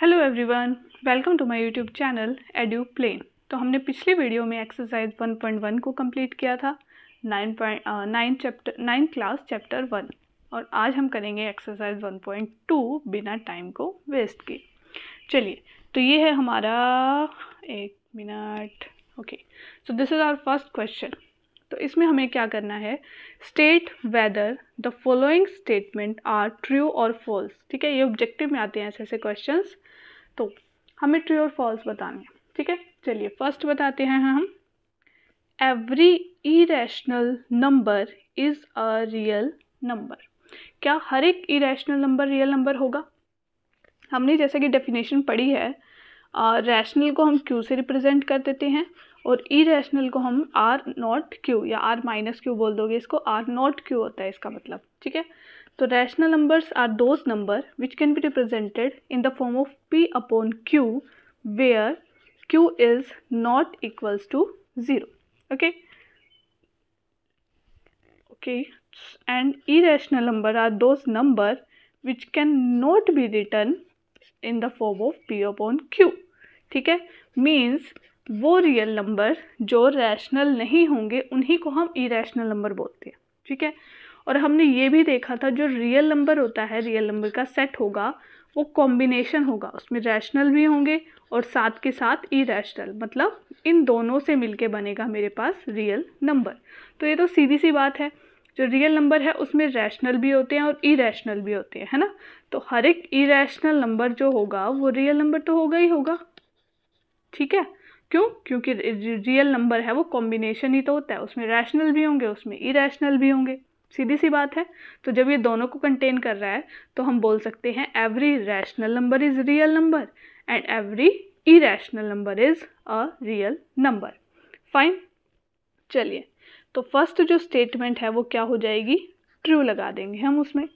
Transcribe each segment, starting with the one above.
Hello everyone, welcome to my YouTube channel Edu Plane. तो हमने पिछले वीडियो में एक्सरसाइज 1.1 को कंप्लीट किया था 9 क्लास चैप्टर 1 और आज हम करेंगे एक्सरसाइज 1.2 बिना टाइम को वेस्ट किए। चलिए, तो ये है हमारा एक minute. Okay, so this is our first question. तो इसमें हमें क्या करना है, state whether the following statement are true और फॉल्स। ठीक है, ये ऑब्जेक्टिव में आते हैं ऐसे ऐसे क्वेश्चंस, तो हमें ट्रू और फॉल्स बताने हैं। ठीक है, चलिए फर्स्ट बताते हैं हम, every irrational number is a real number. क्या हर एक इरेशनल नंबर रियल नंबर होगा? हमने जैसे कि डेफिनेशन पढ़ी है, रैशनल को हम क्यू से रिप्रेजेंट कर देते हैं और इरेशनल को हम आर नॉट क्यू या आर माइनस क्यू बोल दोगे, इसको आर नॉट क्यू होता है इसका मतलब। ठीक है, तो rational numbers are those number which can be represented in the form of P upon Q where Q is not equals to 0। Okay okay, and irrational number are those number which can not be written in the form of p upon q। ठीक है, means वो real number जो rational नहीं होंगे उन्हीं को हम irrational number बोलते हैं। ठीक है, और हमने ये भी देखा था जो रियल नंबर होता है, रियल नंबर का सेट होगा वो कॉम्बिनेशन होगा, उसमें रैशनल भी होंगे और साथ के साथ इरेशनल, मतलब इन दोनों से मिलके बनेगा मेरे पास रियल नंबर। तो ये तो सीधी सी बात है, जो रियल नंबर है उसमें रैशनल भी होते हैं और इरेशनल भी होते हैं, है ना। तो हर एक इरेशनल नंबर जो होगा वो रियल नंबर तो होगा ही होगा। ठीक है, क्यों? क्योंकि रियल नंबर है वो कॉम्बिनेशन ही तो होता है, उसमें रैशनल भी होंगे उसमें इरेशनल भी होंगे, सीधी सी बात है। तो जब ये दोनों को कंटेन कर रहा है तो हम बोल सकते हैं every rational number is real number and every irrational number is a real number. Fine, चलिए, तो फर्स्ट जो स्टेटमेंट है वो क्या हो जाएगी, ट्रू लगा देंगे हम उसमें।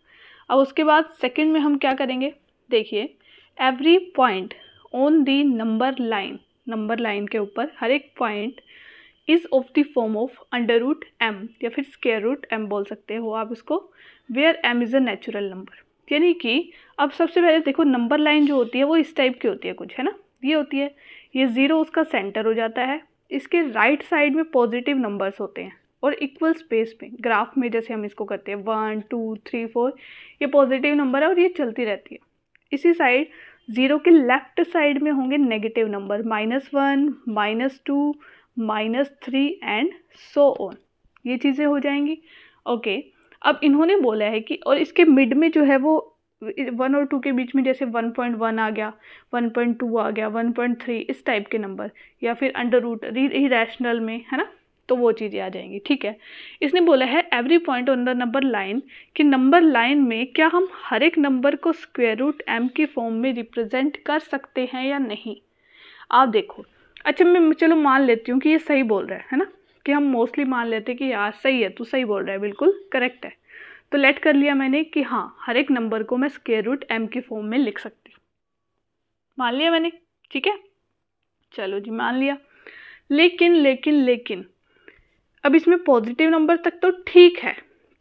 अब उसके बाद सेकंड में हम क्या करेंगे, देखिए, every point on the number line, number line के ऊपर हर एक point is of the form of under root M या फिर स्क्वायर रूट एम बोल सकते हो आप इसको, where M is a natural number. यानी कि अब सबसे पहले देखो, नंबर लाइन जो होती है वो इस टाइप की होती है कुछ, है ना, ये होती है, ये 0 उसका सेंटर हो जाता है, इसके राइट साइड में पॉजिटिव नंबर्स होते हैं और इक्वल स्पेस में ग्राफ में जैसे हम इसको करते हैं 1 2 3 4, ये पॉजिटिव नंबर है और ये चलती रहती है। इसी साइड 0 के लेफ्ट साइड में होंगे negative number, -1 -2 -3 and so on, ये चीज़ें हो जाएंगी। ओके, अब इन्होंने बोला है कि और इसके मिड में जो है वो 1 और 2 के बीच में जैसे 1.1 आ गया, 1.2 आ गया, 1.3, इस टाइप के नंबर, या फिर अंडर रूट इरेशनल में, है ना, तो वो चीज़ें आ जाएंगी। ठीक है, इसने बोला है every point on the number line, कि नंबर लाइन में क्या हम हर एक नंबर को स्क्वायर रूट एम की फॉर्म में रिप्रेजेंट कर सकते हैं या नहीं। आप देखो, अच्छा मैं चलो मान लेती हूँ कि ये सही बोल रहा है ना, कि हम मोस्टली मान लेते हैं कि यार सही है, तू सही बोल रहा है, बिल्कुल करेक्ट है। तो लेट कर लिया मैंने कि हाँ हर एक नंबर को मैं स्क्वायर रूट एम की फॉर्म में लिख सकती हूँ, मान लिया मैंने। ठीक है, चलो जी मान लिया। लेकिन लेकिन लेकिन अब इसमें पॉजिटिव नंबर तक तो ठीक है,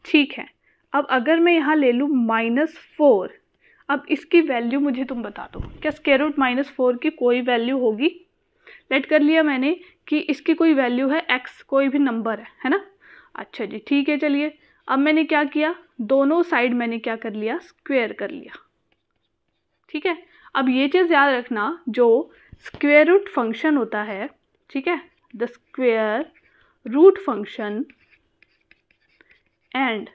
ठीक है। अब अगर मैं यहाँ ले लूँ -4, अब इसकी वैल्यू मुझे तुम बता दो, क्या स्क्वायर रूट -4 की कोई वैल्यू होगी? लेट कर लिया मैंने कि इसकी कोई वैल्यू है x, कोई भी नंबर है ना। अच्छा जी, ठीक है, चलिए, अब मैंने क्या किया, दोनों साइड मैंने क्या कर लिया, स्क्वायर कर लिया। ठीक है, अब ये चीज़ याद रखना, जो स्क्वायर रूट फंक्शन होता है, ठीक है, the square root function and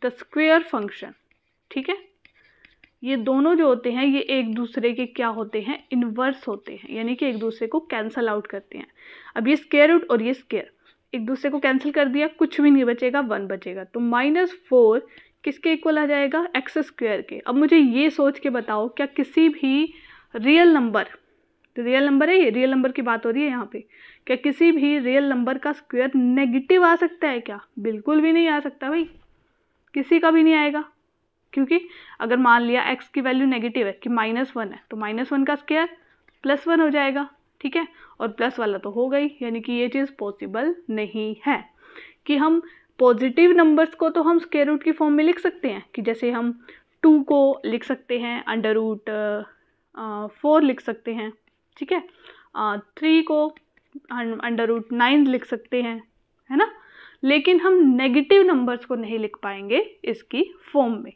the square function, ठीक है, ये दोनों जो होते हैं ये एक दूसरे के क्या होते हैं, इन्वर्स होते हैं, यानी कि एक दूसरे को कैंसल आउट करते हैं। अब ये स्क्वायर रूट और ये स्क्वायर एक दूसरे को कैंसिल कर दिया, कुछ भी नहीं बचेगा, 1 बचेगा, तो -4 किसके इक्वल आ जाएगा, एक्स स्क्वायर के। अब मुझे ये सोच के बताओ, क्या किसी भी रियल नंबर, रियल नंबर है ये, रियल नंबर की बात हो रही है यहाँ पे, क्या किसी भी रियल नंबर का स्क्वायर नेगेटिव आ सकता है क्या? बिल्कुल भी नहीं आ सकता भाई, किसी का भी नहीं आएगा, क्योंकि अगर मान लिया x की वैल्यू नेगेटिव है कि -1 है, तो -1 का स्क्वायर +1 हो जाएगा। ठीक है, और प्लस वाला तो हो गई, यानी कि ये चीज़ पॉसिबल नहीं है कि हम पॉजिटिव नंबर्स को तो हम स्क्वायर रूट की फॉर्म में लिख सकते हैं, कि जैसे हम 2 को लिख सकते हैं √4 लिख सकते हैं, ठीक है। 3 को √9 लिख सकते हैं, है ना। लेकिन हम नेगेटिव नंबर्स को नहीं लिख पाएंगे इसकी फॉर्म में,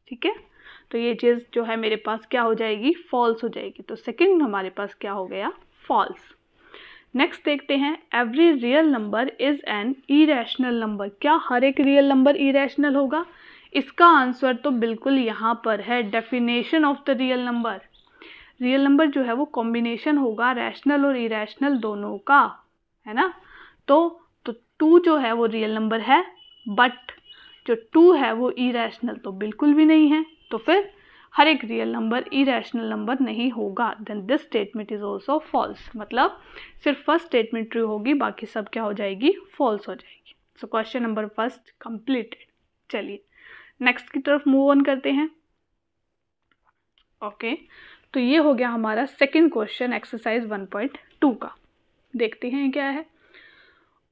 ठीक है। तो ये चीज़ जो है मेरे पास क्या हो जाएगी, फॉल्स हो जाएगी। तो सेकंड हमारे पास क्या हो गया, फॉल्स। नेक्स्ट देखते हैं, every real number is an irrational number. क्या हर एक रियल नंबर इरेशनल होगा? इसका आंसर तो बिल्कुल यहाँ पर है, definition of the real number. Real number जो है वो कॉम्बिनेशन होगा रैशनल और इरेशनल दोनों का, है ना। तो 2 जो है वो रियल नंबर है, बट जो 2 है वो इरेशनल तो बिल्कुल भी नहीं है। तो फिर हर एक रियल नंबर इरेशनल नंबर नहीं होगा। Then this statement is also false. मतलब सिर्फ फर्स्ट स्टेटमेंट ट्रू होगी, बाकी सब क्या हो जाएगी, फॉल्स हो जाएगी। So question number first completed. चलिए नेक्स्ट की तरफ मूव ऑन करते हैं। ओके, तो ये हो गया हमारा सेकेंड क्वेश्चन एक्सरसाइज 1.2 का। देखते हैं क्या है।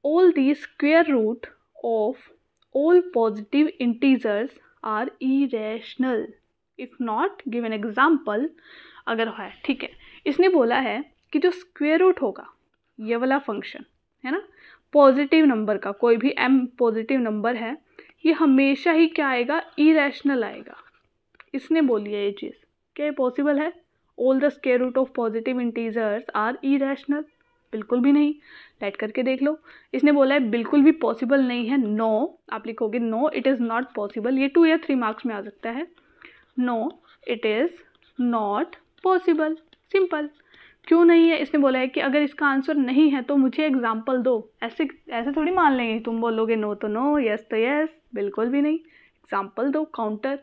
All the square root of all positive integers are irrational if not given example. अगर है, ठीक है, इसने बोला है कि जो स्क्वायर रूट होगा, ये वाला फंक्शन है ना, पॉजिटिव नंबर का, कोई भी m पॉजिटिव नंबर है, ये हमेशा ही क्या आएगा, इरेशनल आएगा। इसने बोली है ये चीज़, क्या ये पॉसिबल है? All the square root of positive integers are irrational, बिल्कुल भी नहीं। राइट करके देख लो। इसने बोला है बिल्कुल भी पॉसिबल नहीं है, नो। आप लिखोगे no it is not possible. ये 2 या 3 मार्क्स में आ सकता है। No it is not possible, simple. क्यों नहीं है? इसने बोला है कि अगर इसका आंसर नहीं है तो मुझे एग्जाम्पल दो। ऐसे ऐसे थोड़ी मान लेंगे, तुम बोलोगे नो तो नो, यस तो यस, बिल्कुल भी नहीं। एग्जाम्पल दो, काउंटर।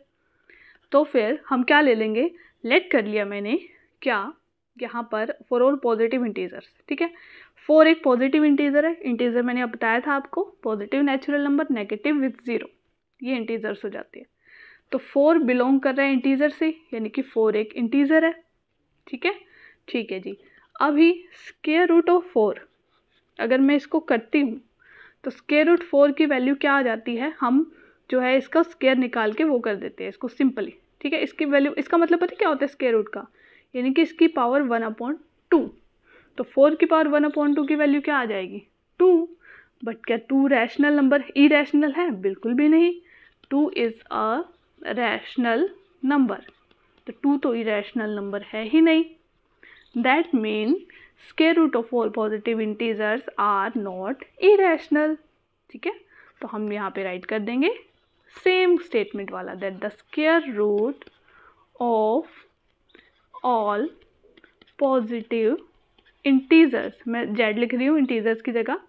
तो फिर हम क्या ले लेंगे, लेट कर लिया मैंने क्या, यहाँ पर फॉर ऑल पॉजिटिव इंटीजर्स, ठीक है। 4 एक पॉजिटिव इंटीजर है। इंटीजर मैंने अब बताया था आपको, positive natural number, negative with 0, ये इंटीजर्स हो जाते हैं। तो 4 बिलोंग कर रहा है इंटीजर से, यानी कि 4 एक इंटीजर है, ठीक है। ठीक है जी। अभी स्क्वायर रूट ऑफ 4 अगर मैं इसको करती हूँ तो स्क्वायर रूट 4 की वैल्यू क्या आ जाती है, हम जो है इसका स्क्वायर निकाल के वो कर देते हैं इसको सिंपली, ठीक है। इसकी वैल्यू, इसका मतलब पता है क्या होता है स्क्वायर रूट का, यानी कि इसकी पावर 1/2। तो 4 की पावर 1/2 की वैल्यू क्या आ जाएगी, 2। बट क्या 2 रैशनल नंबर इरेशनल है? बिल्कुल भी नहीं। 2 इज़ अ रैशनल नंबर, तो 2 तो इरेशनल नंबर है ही नहीं। That mean square root of all positive integers are not irrational, ठीक है। तो हम यहाँ पे राइट कर देंगे सेम स्टेटमेंट वाला, that the square root of all positive integers, मैं जेड लिख रही हूँ इंटीजर्स की जगह,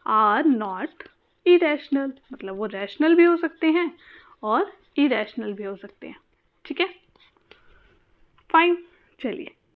आर नॉट इरेशनल। मतलब वो रैशनल भी हो सकते हैं और इरेशनल भी हो सकते हैं, ठीक है। फाइन, चलिए